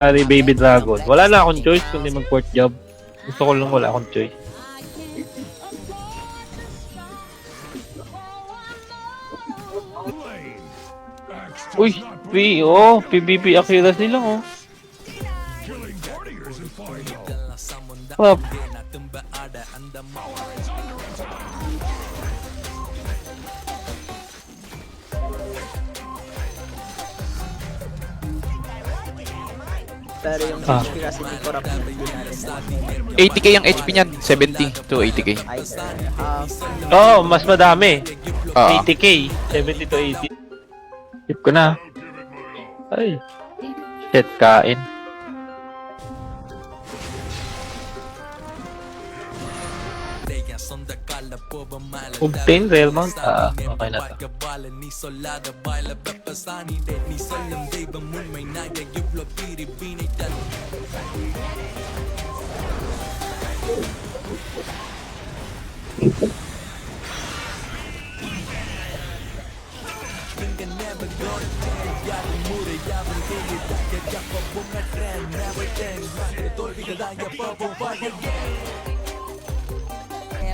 Ari Baby Dragon. Wala na akong choice kundi mag-port job. Gusto ko lang wala akong choice. Uy, PvP Akira sila oh. Pop. Pero yung HP kasi di corrupt na 80k ang HP niyan, 70 to 80k. Oh, mas madami. Oo. 80k, 70 to 80. Skip ko na. Ay. Shit, kain. Obtain Rail Mount. Okay na to.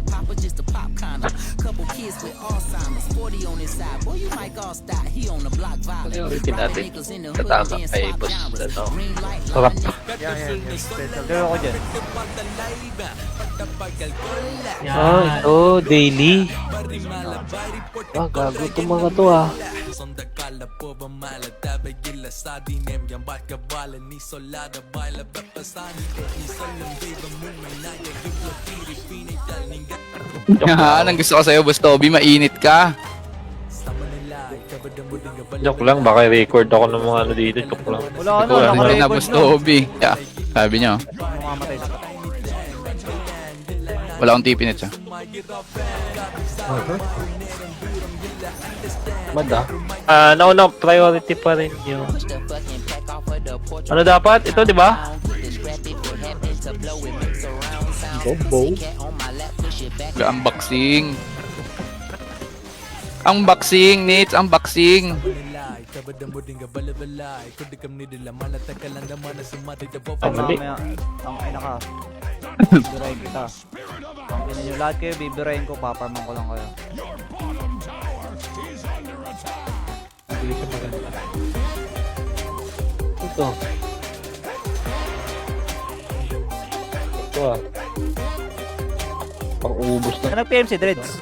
Papa just a pop kinda. Couple kids with Alzheimer's, 40 on his side. Boy, you might all stop. He on the block vibe. Priority natin. Tatama kay boss na to. Sarap. Yan. Pero ako dyan. Oh, ito, daily. Gago itong mga to ah. Anong gusto ko sa'yo, Boss Toby? Mainit ka. Joke lang, baka record ako ng mga ano dito. Joke lang. Wala ano, Wala na, naka-record Boss na. Toby. Yeah, sabi niyo. Mamamatay sa Wala akong tipinit siya. Mada. Nauna, priority pa rin yung... Ano dapat? Ito, di ba? Unboxing. Unboxing, Nits. Unboxing. Mali. mamaya. Ang ina ka. Bibirahin kita. Ang ina nyo lahat kayo, bibirahin ko, paparman ko lang kayo. Hindi siya maganda. Ito. Ito ah. Pang-ubos na. Ano nag-PM si Dreads?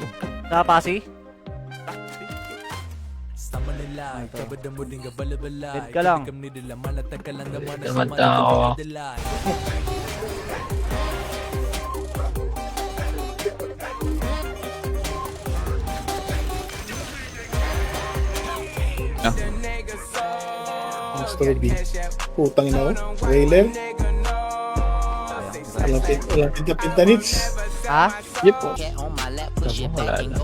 Sa Pasi? Dead ka lang. Naman tao. Story B. Putang ina ko. Trailer. Walang pinta-pinta-nits. Ha? Yep. Wala na.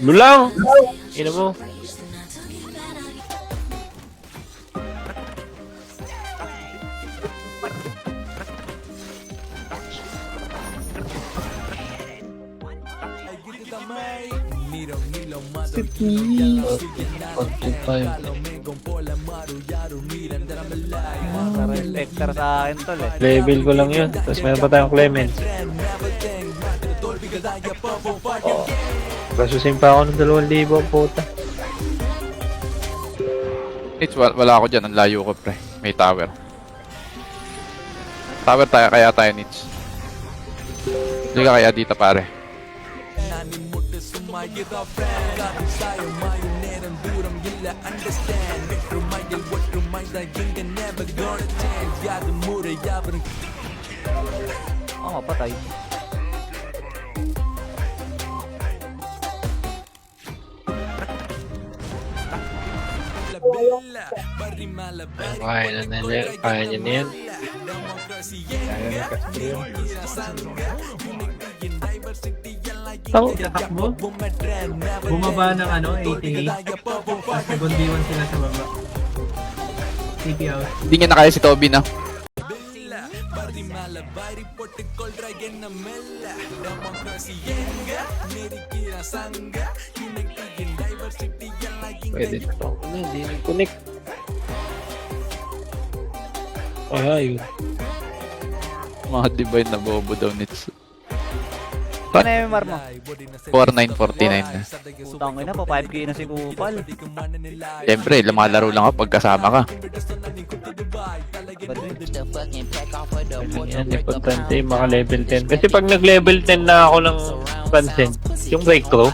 Lulang! Ina mo. Content pa yun. Reflector sa akin tol eh. Level ko lang yun. Tapos meron pa tayong Clemens. Oh. Gasusin pa ako ng 2,000 ang puta. Nits, wala ako dyan. Ang layo ko, pre. May tower. Tower tayo, kaya tayo, Nits. Hindi ka kaya dito, pare. Oo, patay. Kaya na nila. Kaya niya na yan. Tao. Takbo. Bumaba ng ano, 88. Tapos nag-1v1 sila sa baba. TP out. Hindi niya na kaya si Toby, no? Pwede ito. Ano, hindi nag-connect. Ay, ayun. Mga divine na bobo daw nits. Ano yung MMR mo? 4949 na. Putang ina pa, 5k na si Kupal. Siyempre, lumalaro lang ako pag kasama ka. Yan, importante maka level 10. Kasi pag nag level 10 na ako ng pansin, yung breakthrough,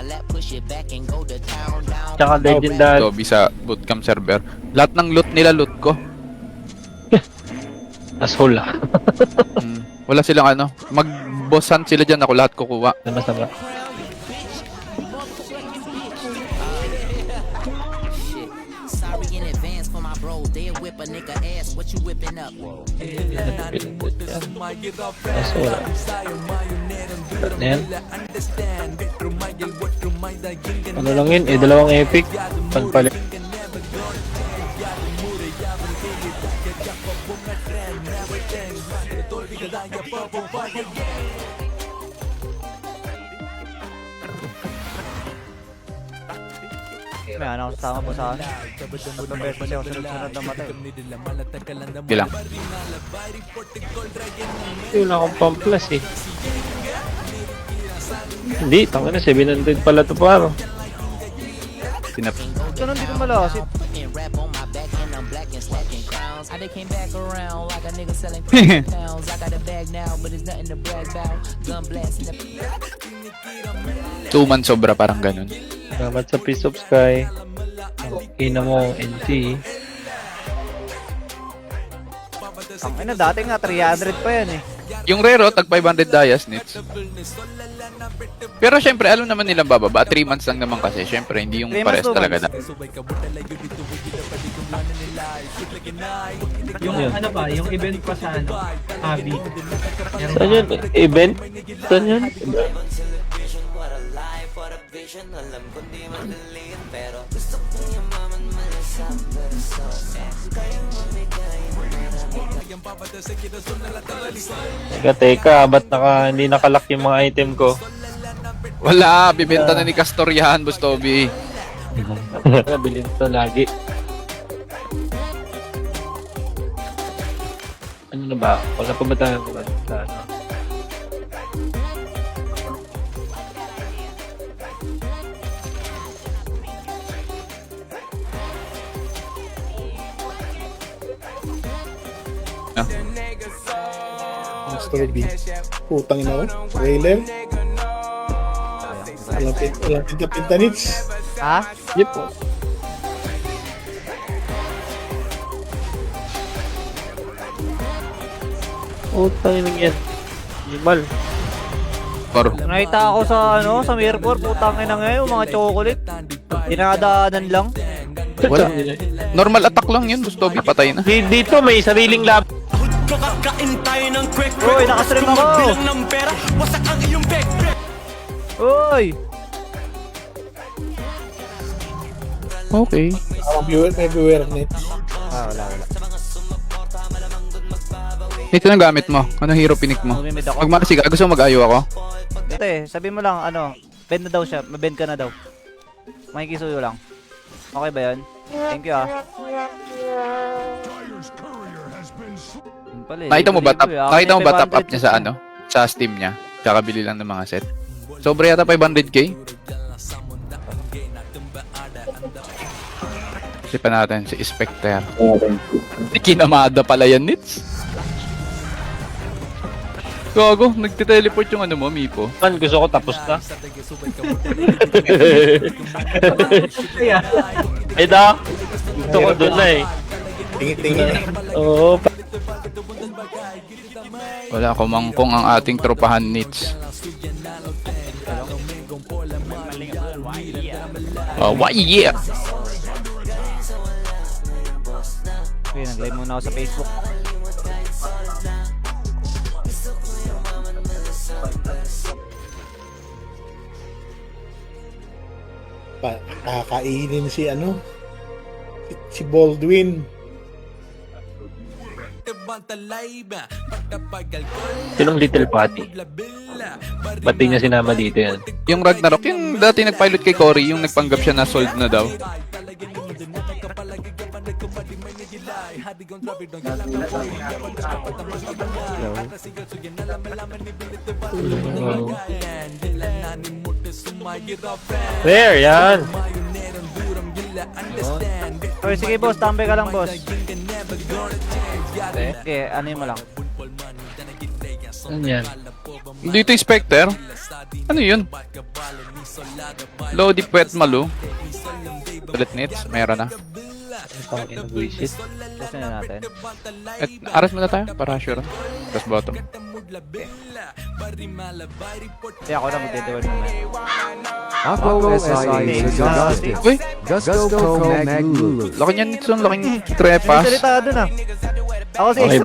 tsaka legendary, Dobby sa bootcamp server. Lahat ng loot nila loot ko. asshole ah. Wala silang ano. Mag-bossan sila dyan. Ako lahat kukuha. Masama. Sorry in advance for my bro. They'll whip a nigga ass. What you whipping up? Asshole ah. Ano yan? Ano lang yun? Dalawang epic. Panpalit. May ano, kasama mo sa akin. Tatlong beses kasi ako sunod-sunod na matay. Bilang. Wala akong pamplas eh. Hindi, tanga na 700 pala to paro. Ganun di ko malasit. And rap on my back and I'm black and stacking crowns. I came back around like a nigga selling pounds. I got a bag now, but it's nothing to brag about. Gun blast in the 2 months sobra parang ganun. Salamat sa Piece of Sky. Ina mo, NT. Ang ina, dati nga 300 pa yan eh. Yung rero, tag 500 dias nits. Pero syempre, alam naman nilang bababa. 3 months lang naman kasi. Syempre, hindi yung 3 pares months, 2 talaga na. Yung Yun. ano ba, yung event pa sa ano, Abi. Saan yun? Event? Saan yun? Teka, ba't hindi nakalock yung mga item ko? Wala, bibenta na ni Castor yan, Bustobi. Bilhin to lagi. Ano na ba? Wala pa ba tayo sa ano? Master B. Putang ina ko. Railer. Walang pinta-pinta nits. Ha? Yep. Utang ina yan. Limal. Or, Nakita ako sa ano, sa Mirror, putang ina ngayon, mga chocolate. Dinadaanan lang. wala. Normal attack lang yun, Bustobi. Patay na. Dito may sariling lab. Uy, nakastream ako! Uy! Okay. May viewer nits. Wala. Ito na gamit mo. Anong hero pinik mo? Lumimid ako. Magmasiga. Gusto mo mag-ayo ako? Ito sabi mo lang, ano, bend na daw siya, mabend ka na daw. Makikisuyo lang. Okay ba yan? Thank you Yun pala, Nakita mo ba top? libo-libo, Nakita mo ba top 500 up niya sa ano? Sa Steam niya? Kakabili lang ng mga set. Sobra yata 500k. Sipan natin si Spectre. Kinamada pala yan, Nits. Gago, nagte-teleport yung ano mo, Mipo. Man, gusto ko tapos na. Ito, gusto ko doon na eh. Tingin-tingin. Oo. Wala kumangkong ang ating tropahan, Nits. Oh, why yeah! Okay, nag-live muna ako sa Facebook. Kakainin si ano? Si Baldwin. Sinong Little Patty? Ba't di niya sinama dito yan? Yung Ragnarok, yung dati nagpilot kay Cory, yung nagpanggap siya na sold na daw. There, yan. Okay, sige boss, tambay ka lang boss. Okay, ano mo lang. Ano yan? Dito yung Spectre. Ano yun? Lodi Puet Malu. Bullet Nits, meron na. Pangin na buisit. Gusto na natin. At aras muna tayo para sure. Tapos bottom. Kaya ako na magdedewal naman. Ako SI is Augustus. Uy! Gusto ko Maglulu. Laki niyan, Nitson. Laking trepas. Salita ka dun ah. Ako si Okay,